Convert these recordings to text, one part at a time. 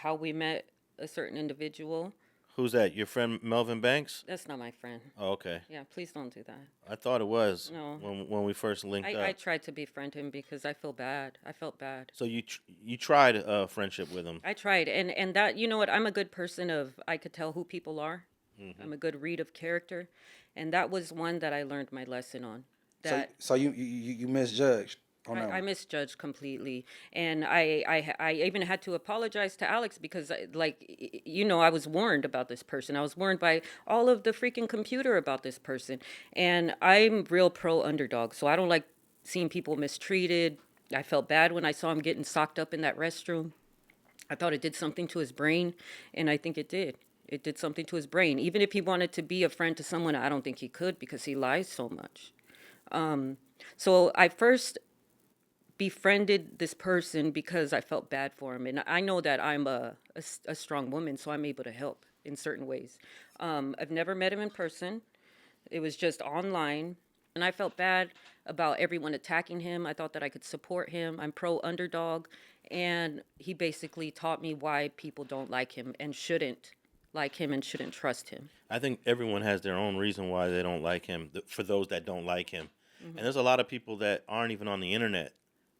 how we met a certain individual. Who's that? Your friend Melvin Banks? That's not my friend. Oh, okay. Yeah, please don't do that. I thought it was No. when we first linked I up. tried to befriend him because I feel bad. I felt bad. So you tried a friendship with him. I tried, and that, you know what? I'm a good person of, I could tell who people are. I'm a good read of character, and that was one that I learned my lesson on. That So you misjudged on that I one. misjudged completely, and I even had to apologize to Alex because, I was warned about this person. I was warned by all of the freaking computer about this person, and I'm real pro underdog, so I don't like seeing people mistreated. I felt bad when I saw him getting socked up in that restroom. I thought it did something to his brain, and I think it did. It did something to his brain. Even if he wanted to be a friend to someone, I don't think he could because he lies so much. So I first befriended this person because I felt bad for him. And I know that I'm a strong woman, so I'm able to help in certain ways. I've never met him in person, it was just online. And I felt bad about everyone attacking him. I thought that I could support him. I'm pro underdog. And he basically taught me why people don't like him and shouldn't like him and shouldn't trust him. I think everyone has their own reason why they don't like him. For those that don't like him, and there's a lot of people that aren't even on the internet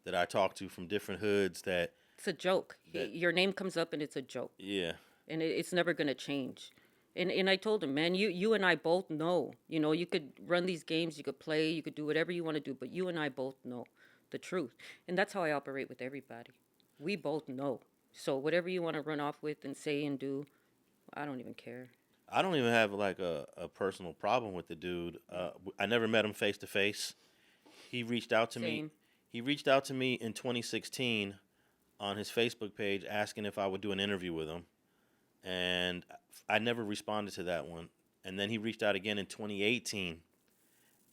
that I talk to from different hoods that It's a joke. Your name comes up and it's a joke. yeah. And it's never going to change. And I told him, man, you and I both know, you could run these games, you could play, you could do whatever you want to do, but you and I both know the truth. And that's how I operate with everybody. We both know. So whatever you want to run off with and say and do, I don't even care. I don't even have like a personal problem with the dude. I never met him face to face. He reached out to me. Same. He reached out to me in 2016 on his Facebook page asking if I would do an interview with him, and I never responded to that one. And then he reached out again in 2018,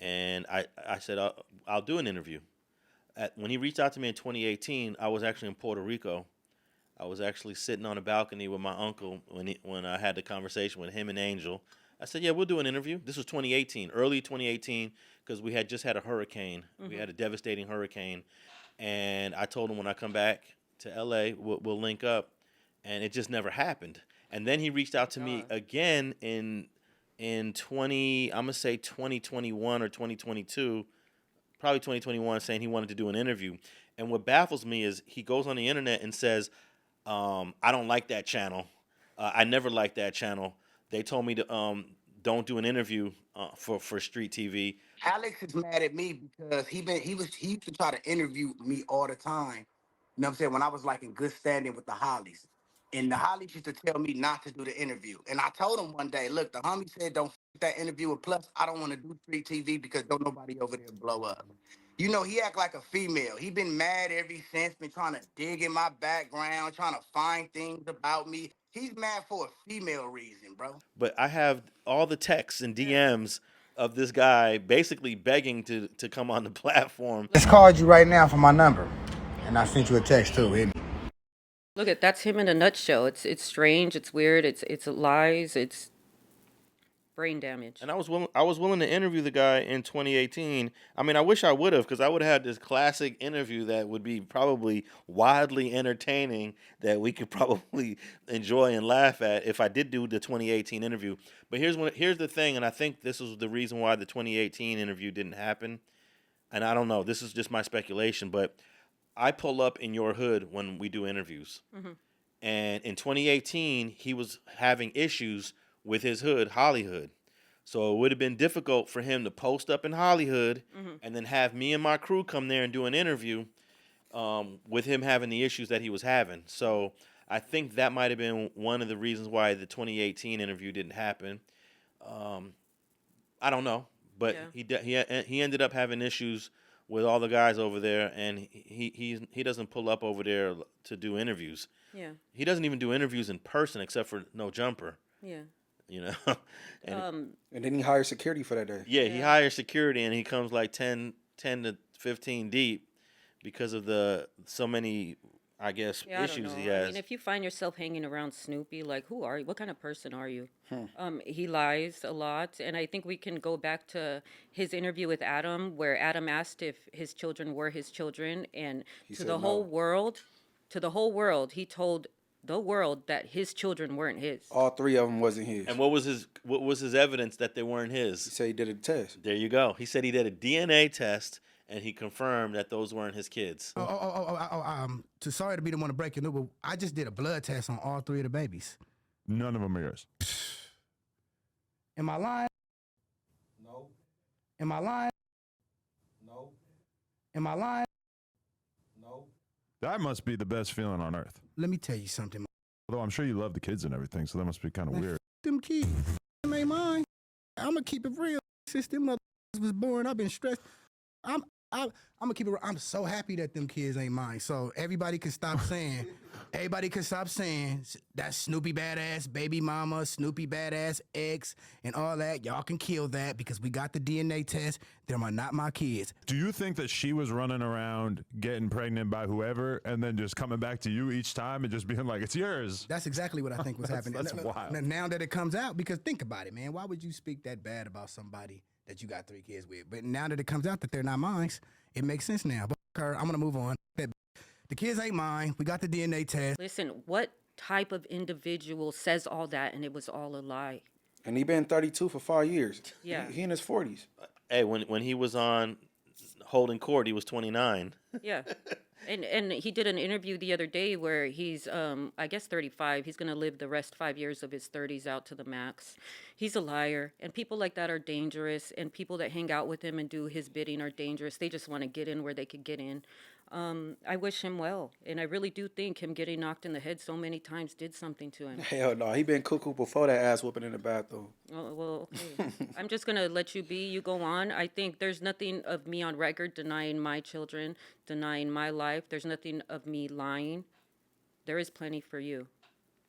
and I said I'll do an interview. When he reached out to me in 2018, I was actually in Puerto Rico. I was actually sitting on a balcony with my uncle when I had the conversation with him and Angel. I said, "Yeah, we'll do an interview." This was 2018, early 2018, because we had just had a hurricane. We had a devastating hurricane, and I told him when I come back to LA, we'll link up, and it just never happened. And then he reached out to me again in 20, I'm gonna say 2021 or 2022, probably 2021, saying he wanted to do an interview. And what baffles me is he goes on the internet and says, "I don't like that channel. I never liked that channel. They told me to don't do an interview for Street TV." Alex is mad at me because he used to try to interview me all the time. You know what I'm saying? When I was like in good standing with the Hollies. And the Hollies used to tell me not to do the interview. And I told him one day, look, the homie said don't that interview, and plus I don't want to do Street TV because don't nobody over there blow up. He act like a female. He been mad ever since, been trying to dig in my background, trying to find things about me. He's mad for a female reason, bro. But I have all the texts and DMs of this guy basically begging to come on the platform. Just called you right now from my number, and I sent you a text too. Look at that's him in a nutshell. It's strange, it's weird, it's lies, it's brain damage. And I was willing to interview the guy in 2018. I mean, I wish I would have, because I would have had this classic interview that would be probably wildly entertaining, that we could probably enjoy and laugh at if I did do the 2018 interview. But here's the thing, and I think this is the reason why the 2018 interview didn't happen. And I don't know, this is just my speculation, but I pull up in your hood when we do interviews. And in 2018, he was having issues with his hood, Hollywood. So it would have been difficult for him to post up in Hollywood and then have me and my crew come there and do an interview with him having the issues that he was having. So I think that might have been one of the reasons why the 2018 interview didn't happen. I don't know, but he ended up having issues with all the guys over there, and he doesn't pull up over there to do interviews. Yeah. He doesn't even do interviews in person except for No Jumper. Yeah. And then he hired security for that day. yeah, he hires security, and he comes like 10 to 15 deep because of so many, I guess, Yeah, issues I don't he know. I has. mean, if you find yourself hanging around Snoopy, like, who are you? What kind of person are you? He lies a lot, and I think we can go back to his interview with Adam, where Adam asked if his children were his children, and to said the whole no. world, he told the world that his children weren't his. All 3 of them wasn't his. And what was his evidence that they weren't He his? said he did a test. There you go. He said he did a DNA test and he confirmed that those weren't his kids. Sorry to be the one to break it, but I just did a blood test on all 3 of the babies. None of them are yours. Am I lying? No. Am I lying? No. Am I lying? No. That must be the best feeling on earth. Let me tell you something. Although I'm sure you love the kids and everything, so that must be kind of Man, weird. Them kids, them ain't mine. I'm gonna keep it real. Since them mother was born, I've been stressed. I'm gonna keep it real. I'm so happy that them kids ain't mine. So everybody can stop saying. Everybody can stop saying that's Snoopy BadAzz, baby mama, Snoopy BadAzz, ex, and all that. Y'all can kill that because we got the DNA test. Them are not my kids. Do you think that she was running around getting pregnant by whoever and then just coming back to you each time and just being like, it's yours? That's exactly what I think was happening. That's wild. Now that it comes out, because think about it, man. Why would you speak that bad about somebody that you got 3 kids with? But now that it comes out that they're not mine, it makes sense now. But her, I'm gonna move on. The kids ain't mine. We got the DNA test. Listen, what type of individual says all that and it was all a lie? And he been 32 for 5 years. Yeah. He in his 40s. Hey, when he was on holding court, he was 29. Yeah. And he did an interview the other day where he's, I guess 35. He's going to live the rest 5 years of his 30s out to the max. He's a liar. And people like that are dangerous. And people that hang out with him and do his bidding are dangerous. They just want to get in where they could get in. I wish him well. And I really do think him getting knocked in the head so many times did something to him. Hell no. He been cuckoo before that ass whooping in the bathroom. Oh, well, okay. I'm just going to let you be. You go on. I think there's nothing of me on record denying my children, denying my life. There's nothing of me lying. There is plenty for you.